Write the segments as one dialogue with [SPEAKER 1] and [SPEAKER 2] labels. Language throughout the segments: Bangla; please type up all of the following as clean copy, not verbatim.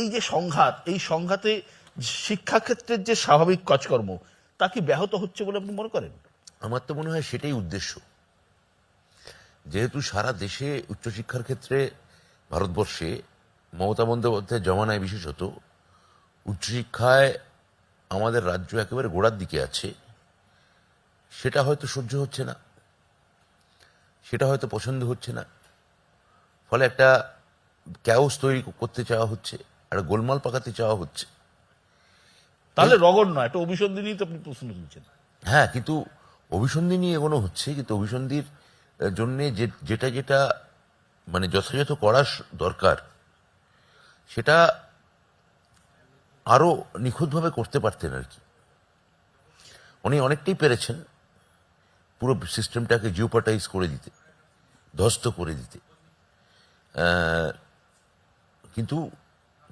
[SPEAKER 1] এই যে সংঘাত, এই সংঘাতে শিক্ষাক্ষেত্রের যে স্বাভাবিক কাজকর্ম তা কি ব্যাহত হচ্ছে বলে আপনি মনে করেন?
[SPEAKER 2] আমার তো মনে হয় সেটাই উদ্দেশ্য। যেহেতু সারা দেশে উচ্চশিক্ষার ক্ষেত্রে ভারতবর্ষে মমতা বন্দ্যোপাধ্যায়ের জমানায় বিশেষত উচ্চশিক্ষায় আমাদের রাজ্য একেবারে গোড়ার দিকে আছে, সেটা হয়তো সহ্য হচ্ছে না, সেটা হয়তো পছন্দ হচ্ছে না। ফলে একটা ক্যাওস তৈরি করতে চাওয়া হচ্ছে, একটা গোলমাল পাকাতে চাওয়া হচ্ছে।
[SPEAKER 1] তাহলে রগড় নয়, একটা অভিসন্ধি তো আপনি প্রশ্ন তুলছেন।
[SPEAKER 2] হ্যাঁ, কিন্তু অভিসন্ধি নিয়ে এগোনো হচ্ছে, কিন্তু অভিসন্ধির জন্য যেটা যেটা মানে যথাযথ করা দরকার সেটা আরো নিখুঁতভাবে করতে পারতেন আর কি। উনি অনেকটাই পেরেছেন পুরো সিস্টেমটাকে জিওপাটাইজ করে দিতে, ধ্বস্ত করে দিতে। কিন্তু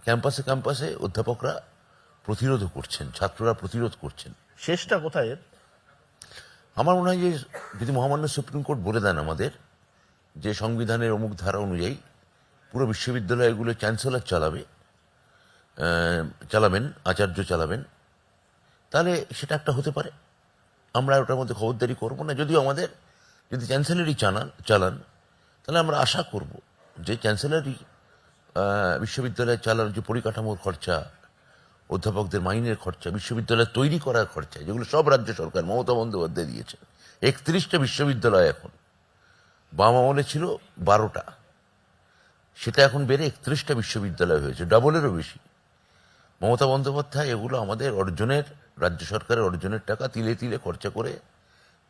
[SPEAKER 2] ক্যাম্পাসে ক্যাম্পাসে অধ্যাপকরা প্রতিরোধ করছেন, ছাত্ররা প্রতিরোধ করছেন।
[SPEAKER 1] শেষটা কোথায় এর?
[SPEAKER 2] আমার মনে হয় যে যদি মহামান্য সুপ্রিম কোর্ট বলে দেন আমাদের যে সংবিধানের অমুক ধারা অনুযায়ী পুরো বিশ্ববিদ্যালয়গুলো চ্যান্সেলর চালাবেন, আচার্য চালাবেন, তাহলে সেটা একটা হতে পারে। আমরা ওটার মধ্যে খবরদারি করব না। যদিও আমাদের যদি চ্যান্সেলরই চালান তাহলে আমরা আশা করব যে চ্যান্সেলরই বিশ্ববিদ্যালয় চালানোর যে পরিকাঠামোর খরচা, অধ্যাপকদের মাইনের খরচা, বিশ্ববিদ্যালয় তৈরি করার খরচা, যেগুলো সব রাজ্য সরকার মমতা বন্দ্যোপাধ্যায় দিয়েছে। 31টা বিশ্ববিদ্যালয় এখন, বাম আমলে ছিল 12টা, সেটা এখন বেড়ে 31টা বিশ্ববিদ্যালয় হয়েছে, ডবলেরও বেশি। মমতা বন্দ্যোপাধ্যায় এগুলো আমাদের অর্জনের, রাজ্য সরকারের অর্জনের টাকা তিলে তিলে খরচা করে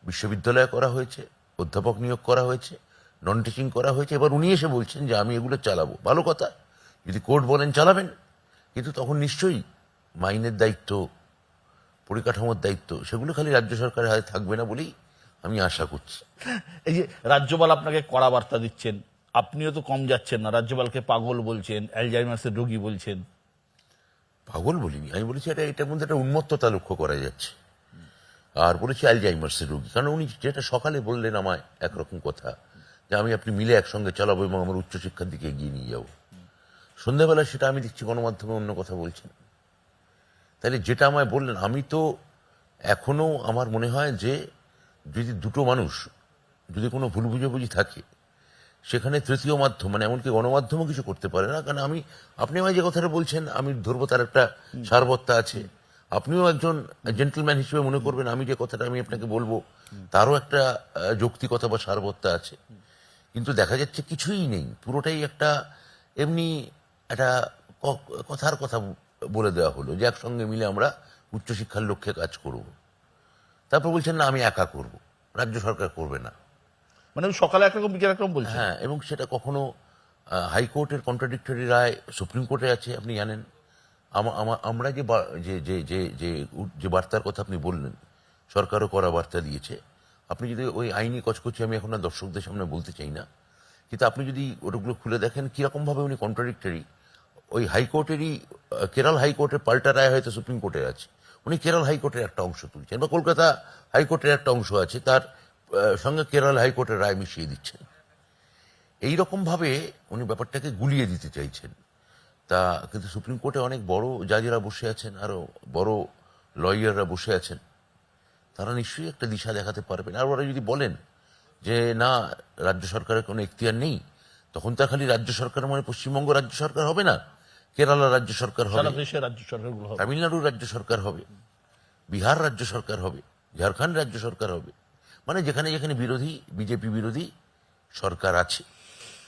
[SPEAKER 2] বিশ্ববিদ্যালয় করা হয়েছে, অধ্যাপক নিয়োগ করা হয়েছে, নন টিচিং করা হয়েছে। এবার উনি এসে বলছেন যে আমি এগুলো চালাবো। ভালো কথা, যদি কোর্ট বলেন চালাবেন, কিন্তু তখন নিশ্চয়ই মাইনের দায়িত্ব, পরিকাঠামোর দায়িত্ব সেগুলো খালি রাজ্য সরকারের হাতে থাকবে না বলেই আমি আশা করছি।
[SPEAKER 1] এই যে রাজ্যপাল আপনাকে কড়া বার্তা দিচ্ছেন, আপনিও তো কম যাচ্ছেন না, রাজ্যপালকে পাগল বলছেন, অ্যালজাইমার্সের রোগী বলছেন।
[SPEAKER 2] পাগল বলিনি, আমি বলেছি এটার মধ্যে একটা উন্মত্ততা লক্ষ্য করা যাচ্ছে। আর বলেছি অ্যালজাইমার্সের রোগী, কারণ উনি যেটা সকালে বললেন আমায় একরকম কথা, যে আপনি মিলে একসঙ্গে চালাবো এবং আমার উচ্চশিক্ষার দিকে এগিয়ে নিয়ে যাবো। সন্ধ্যাবেলা সেটা আমি দেখছি গণমাধ্যমে অন্য কথা বলছেন। তাহলে যেটা আমায় বললেন, আমি তো এখনো আমার মনে হয় যে যদি দুটো মানুষ, যদি কোনো ভুল বুঝাবুঝি থাকে, সেখানে তৃতীয় মাধ্যম মানে এমনকি গণমাধ্যমও কিছু করতে পারে না। কারণ আপনি আমায় যে কথাটা বলছেন আমি ধরবো তার একটা সারবত্তা আছে। আপনিও একজন জেন্টলম্যান হিসেবে মনে করবেন আমি যে কথাটা আমি আপনাকে বলবো তারও একটা যৌক্তিকতা বা সারবত্তা আছে। কিন্তু দেখা যাচ্ছে কিছুই নেই, পুরোটাই একটা এমনি একটা কথার কথা বলে দেওয়া হলো যে একসঙ্গে মিলে আমরা উচ্চশিক্ষার লক্ষ্যে কাজ করব। তারপর বলছেন না আমি একা করব, রাজ্য সরকার করবে না।
[SPEAKER 1] মানে সকালে একরকম বিকেল একরকম বলছেন।
[SPEAKER 2] হ্যাঁ, এবং সেটা কখনো হাইকোর্টের কন্ট্রাডিক্টরি রায় সুপ্রিম কোর্টে আছে, আপনি জানেন। আমরা যে বার্তার কথা আপনি বললেন, সরকারও করা বার্তা দিয়েছে। আপনি যদি ওই আইনি কচকচি আমি এখন আর দর্শকদের সামনে বলতে চাই না, কিন্তু আপনি যদি ওগুলো খুলে দেখেন কিরকম ভাবে উনি কন্ট্রাডিক্টরি, ওই হাইকোর্টেরই কেরল হাইকোর্টের পাল্টা রায় হয়তো সুপ্রিম কোর্টে আছে, উনি কেরল হাইকোর্টের একটা অংশ তুলছেন, বা কলকাতা হাইকোর্টের একটা অংশ আছে তার সঙ্গে কেরল হাইকোর্টের রায় মিশিয়ে দিচ্ছেন। এইরকম ভাবে উনি ব্যাপারটাকে গুলিয়ে দিতে চাইছেন। তা কিন্তু সুপ্রিম কোর্টে অনেক বড় জাজেরা বসে আছেন, আরো বড় লয়াররা বসে আছেন, তারা নিশ্চয়ই একটা দিশা দেখাতে পারবেন। আর ওরা যদি বলেন যে না রাজ্য সরকারের কোনো এখতিয়ার নেই, তখন তো খালি রাজ্য সরকার মানে পশ্চিমবঙ্গ রাজ্য সরকার হবে না, কেরালা রাজ্য সরকার হবে,
[SPEAKER 1] রাজ্য সরকারগুলো হবে,
[SPEAKER 2] তামিলনাড়ুর রাজ্য সরকার হবে, বিহার রাজ্য সরকার হবে, ঝাড়খণ্ড রাজ্য সরকার হবে, মানে যেখানে যেখানে বিজেপি বিরোধী সরকার আছে